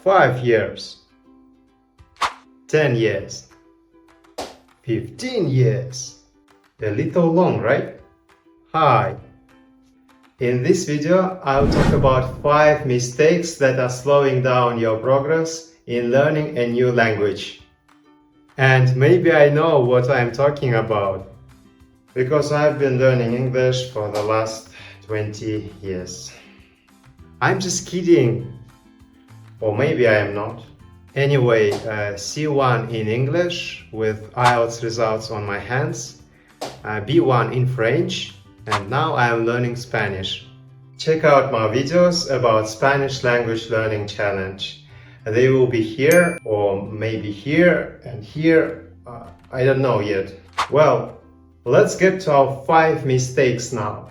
5 years, 10 years, 15 years. A little long, right? Hi. In this video, I'll talk about 5 mistakes that are slowing down your progress in learning a new language. And maybe I know what I'm talking about, because I've been learning English for the last 20 years. I'm just kidding. Or maybe I am not. Anyway, C1 in English with IELTS results on my hands, B1 in French, and now I am learning Spanish. Check out my videos about Spanish language learning challenge. They will be here, or maybe here and here, I don't know yet. Well, let's get to our 5 mistakes now.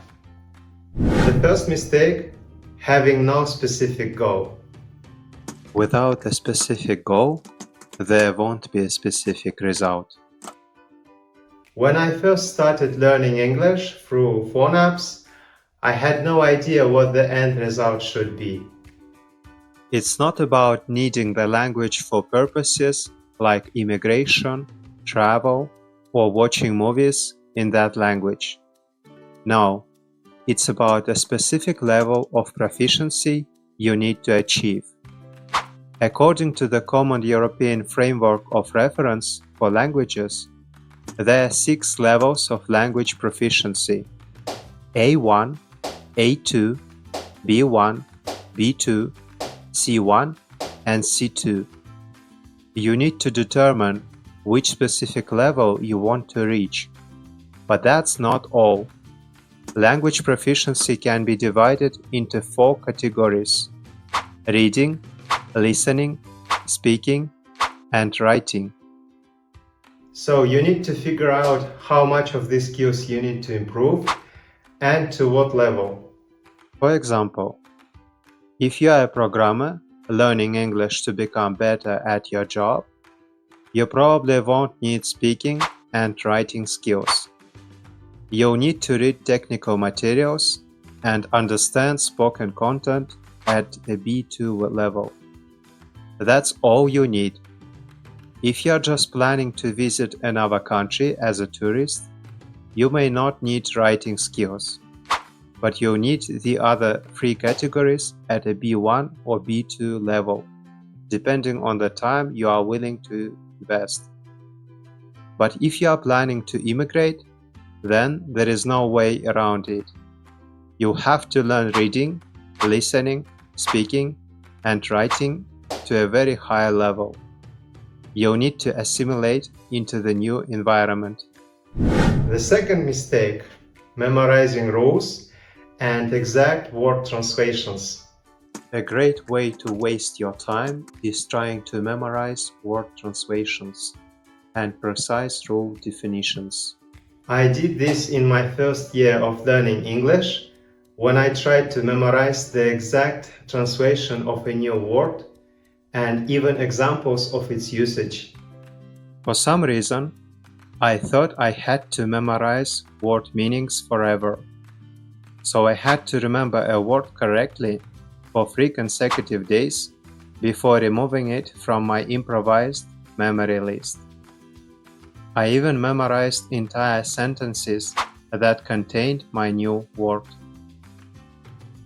The first mistake, having no specific goal. Without a specific goal, there won't be a specific result. When I first started learning English through phone apps, I had no idea what the end result should be. It's not about needing the language for purposes like immigration, travel, or watching movies in that language. No, it's about a specific level of proficiency you need to achieve. According to the Common European Framework of Reference for Languages, there are 6 levels of language proficiency: A1, A2, B1, B2, C1, and C2. You need to determine which specific level you want to reach. But that's not all. Language proficiency can be divided into 4 categories: reading, listening, speaking, and writing. So you need to figure out how much of these skills you need to improve and to what level. For example, if you are a programmer learning English to become better at your job, you probably won't need speaking and writing skills. You'll need to read technical materials and understand spoken content at a B2 level. That's all you need. If you're just planning to visit another country as a tourist, you may not need writing skills, but you'll need the other 3 categories at a B1 or B2 level, depending on the time you are willing to invest. But if you are planning to immigrate, then there is no way around it. You have to learn reading, listening, speaking, and writing to a very high level. You'll need to assimilate into the new environment. The second mistake, memorizing rules and exact word translations. A great way to waste your time is trying to memorize word translations and precise rule definitions. I did this in my first year of learning English when I tried to memorize the exact translation of a new word and even examples of its usage. For some reason, I thought I had to memorize word meanings forever. So I had to remember a word correctly for 3 consecutive days before removing it from my improvised memory list. I even memorized entire sentences that contained my new word.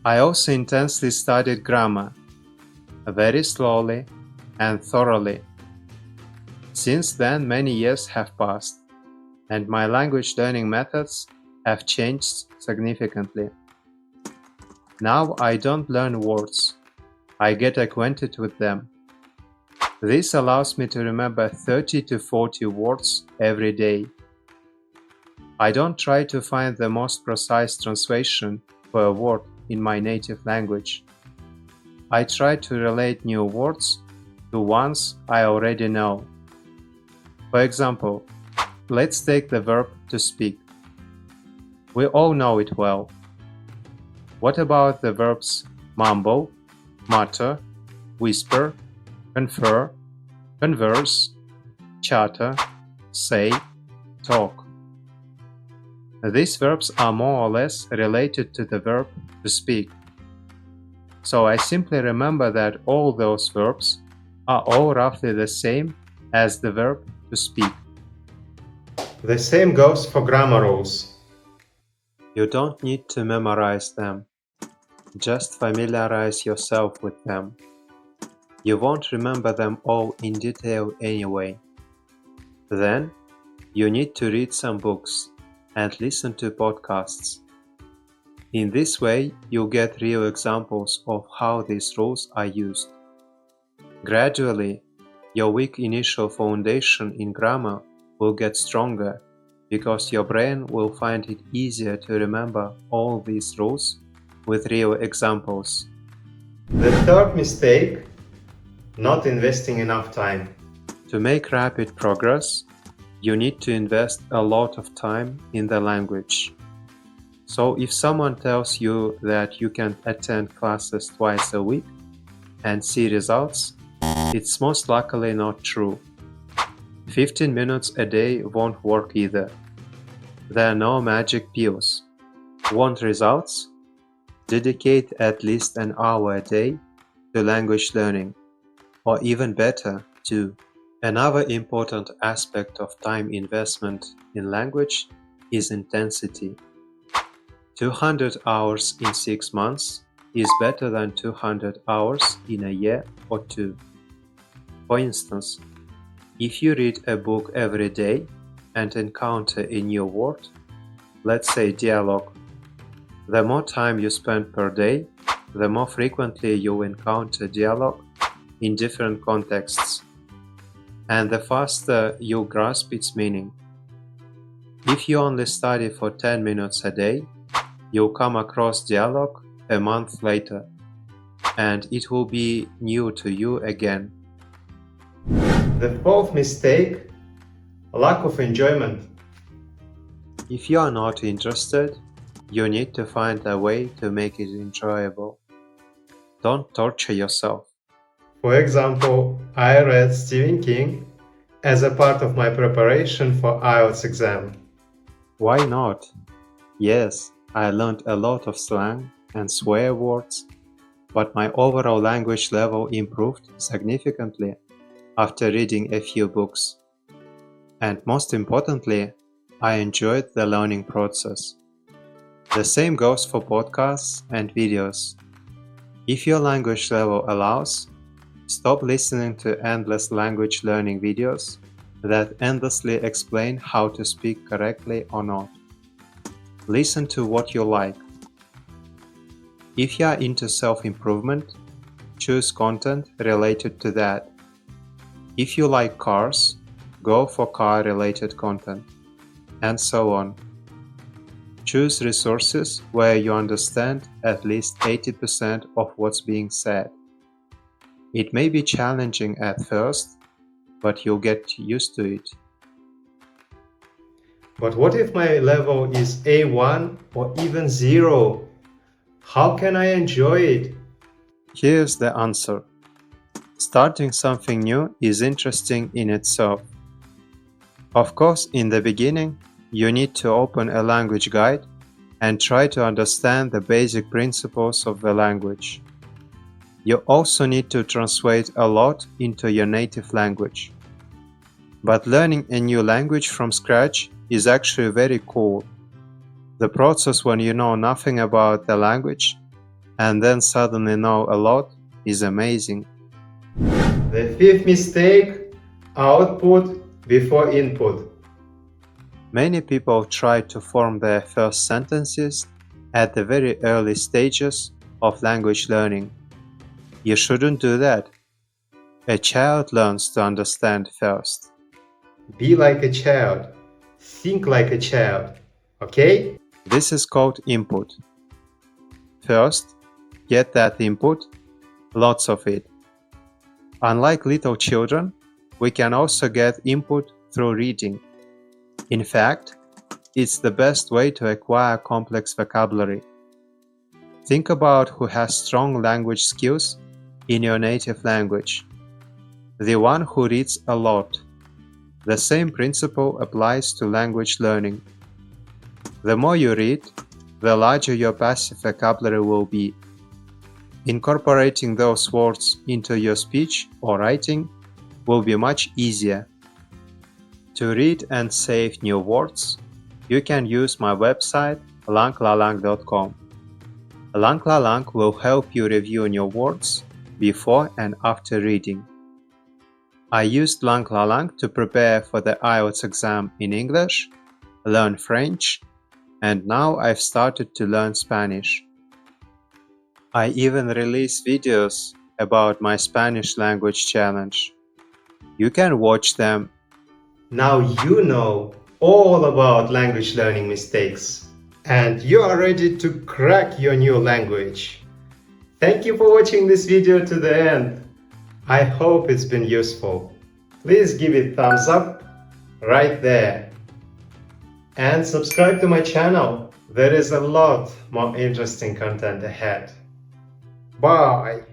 I also intensely studied grammar, very slowly and thoroughly. Since then, many years have passed, and my language learning methods have changed significantly. Now I don't learn words, I get acquainted with them. This allows me to remember 30 to 40 words every day. I don't try to find the most precise translation for a word in my native language. I try to relate new words to ones I already know. For example, let's take the verb to speak. We all know it well. What about the verbs mumble, mutter, whisper, confer, converse, chatter, say, talk? These verbs are more or less related to the verb to speak. So I simply remember that all those verbs are all roughly the same as the verb to speak. The same goes for grammar rules. You don't need to memorize them. Just familiarize yourself with them. You won't remember them all in detail anyway. Then, you need to read some books and listen to podcasts. In this way, you'll get real examples of how these rules are used. Gradually, your weak initial foundation in grammar will get stronger because your brain will find it easier to remember all these rules with real examples. The third mistake, not investing enough time. To make rapid progress, you need to invest a lot of time in the language. So if someone tells you that you can attend classes twice a week and see results, it's most likely not true. 15 minutes a day won't work either. There are no magic pills. Want results? Dedicate at least an hour a day to language learning, or even better, 2. Another important aspect of time investment in language is intensity. 200 hours in 6 months is better than 200 hours in a year or 2. For instance, if you read a book every day and encounter a new word, let's say dialogue, the more time you spend per day, the more frequently you encounter dialogue in different contexts, and the faster you grasp its meaning. If you only study for 10 minutes a day, you'll come across dialogue a month later, and it will be new to you again. The fourth mistake, lack of enjoyment. If you are not interested, you need to find a way to make it enjoyable. Don't torture yourself. For example, I read Stephen King as a part of my preparation for IELTS exam. Why not? Yes, I learned a lot of slang and swear words, but my overall language level improved significantly after reading a few books. And most importantly, I enjoyed the learning process. The same goes for podcasts and videos. If your language level allows, stop listening to endless language learning videos that endlessly explain how to speak correctly or not. Listen to what you like. If you are into self-improvement, choose content related to that. If you like cars, go for car-related content, and so on. Choose resources where you understand at least 80% of what's being said. It may be challenging at first, but you'll get used to it. But what if my level is A1 or even 0? How can I enjoy it? Here's the answer. Starting something new is interesting in itself. Of course, in the beginning, you need to open a language guide and try to understand the basic principles of the language. You also need to translate a lot into your native language. But learning a new language from scratch is actually very cool. The process when you know nothing about the language and then suddenly know a lot is amazing. The fifth mistake, output before input. Many people try to form their first sentences at the very early stages of language learning. You shouldn't do that. A child learns to understand first. Be like a child. Think like a child. Okay? This is called input. First, get that input, lots of it. Unlike little children, we can also get input through reading. In fact, it's the best way to acquire complex vocabulary. Think about who has strong language skills in your native language. The one who reads a lot. The same principle applies to language learning. The more you read, the larger your passive vocabulary will be. Incorporating those words into your speech or writing will be much easier. To read and save new words, you can use my website langlalang.com. Langlalang will help you review new words before and after reading. I used Langlalang to prepare for the IELTS exam in English, learn French, and now I've started to learn Spanish. I even release videos about my Spanish language challenge. You can watch them. Now you know all about language learning mistakes, and you are ready to crack your new language. Thank you for watching this video to the end. I hope it's been useful. Please give it thumbs up right there. And subscribe to my channel. There is a lot more interesting content ahead. Bye!